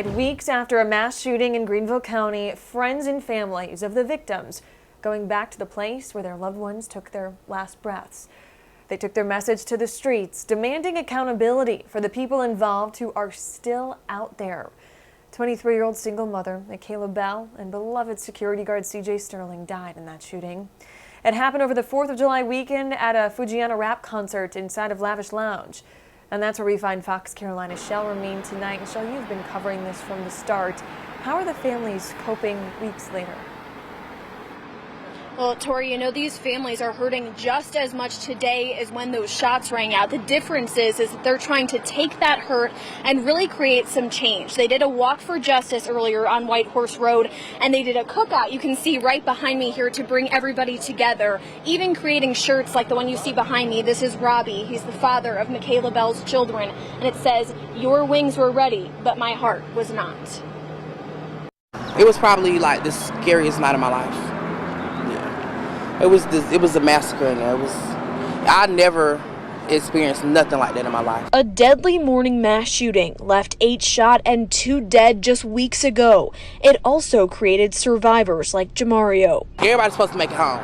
Weeks after a mass shooting in Greenville County, friends and families of the victims going back to the place where their loved ones took their last breaths. They took their message to the streets, demanding accountability for the people involved who are still out there. 23-year-old single mother Michaela Bell and beloved security guard CJ Sterling died in that shooting. It happened over the 4th of July weekend at a Fujiana rap concert inside of Lavish Lounge. And that's where we find Fox Carolina's Shale Remien tonight. And Shale, you've been covering this from the start. How are the families coping weeks later? Well, Tori, you know, these families are hurting just as much today as when those shots rang out. The difference is that they're trying to take that hurt and really create some change. They did a walk for justice earlier on White Horse Road, and they did a cookout, you can see right behind me here, to bring everybody together, even creating shirts like the one you see behind me. This is Robbie. He's the father of Michaela Bell's children, and it says, "Your wings were ready, but my heart was not." It was probably like the scariest night of my life. It was a massacre in there. I never experienced nothing like that in my life. A deadly morning mass shooting left 8 shot and 2 dead just weeks ago. It also created survivors like Jamario. Everybody's supposed to make it home.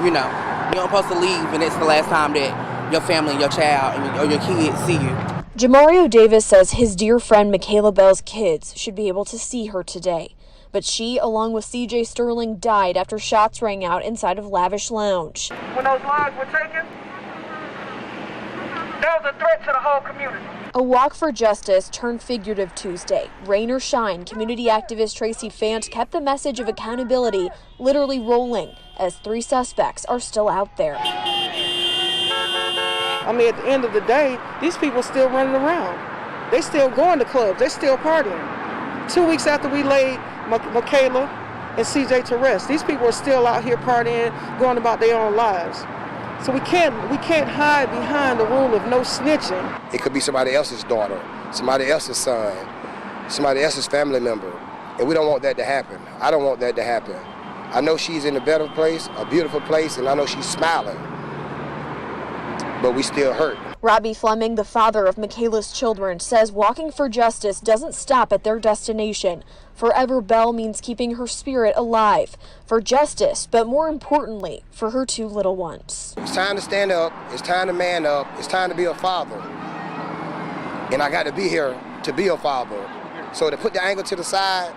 You know, you're not supposed to leave and it's the last time that your family, your child, or your kids see you. Jamario Davis says his dear friend Michaela Bell's kids should be able to see her today. But she, along with CJ Sterling, died after shots rang out inside of Lavish Lounge. When those lives were taken, there was a threat to the whole community. A walk for justice turned figurative Tuesday. Rain or shine, community activist Tracy Fant kept the message of accountability literally rolling as 3 suspects are still out there. I mean, at the end of the day, these people are still running around. They still going to clubs. They still partying. 2 weeks after we laid Michaela and CJ to rest, these people are still out here partying, going about their own lives. So we can't hide behind the rule of no snitching. It could be somebody else's daughter, somebody else's son, somebody else's family member, and we don't want that to happen. I don't want that to happen. I know she's in a better place, a beautiful place, and I know she's smiling, but we still hurt. Robbie Fleming, the father of Michaela's children, says walking for justice doesn't stop at their destination. Forever Bell means keeping her spirit alive for justice, but more importantly, for her 2 little ones. It's time to stand up. It's time to man up. It's time to be a father. And I got to be here to be a father. So to put the anger to the side,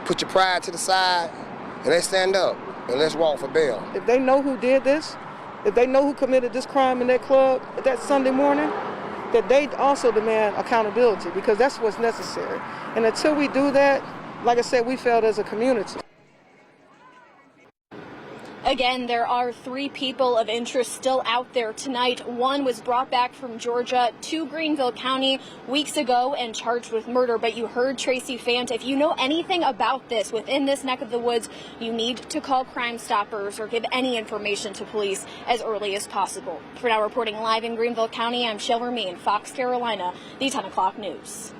put your pride to the side, and let's stand up and let's walk for Bell. If they know who did this, if they know who committed this crime in that club that Sunday morning, that they also demand accountability, because that's what's necessary. And until we do that, like I said, we failed as a community. Again, there are 3 people of interest still out there tonight. 1 was brought back from Georgia to Greenville County weeks ago and charged with murder. But you heard Tracy Fant. If you know anything about this within this neck of the woods, you need to call Crime Stoppers or give any information to police as early as possible. For now, reporting live in Greenville County, I'm Shale Remien, Fox Carolina, the 10 o'clock news.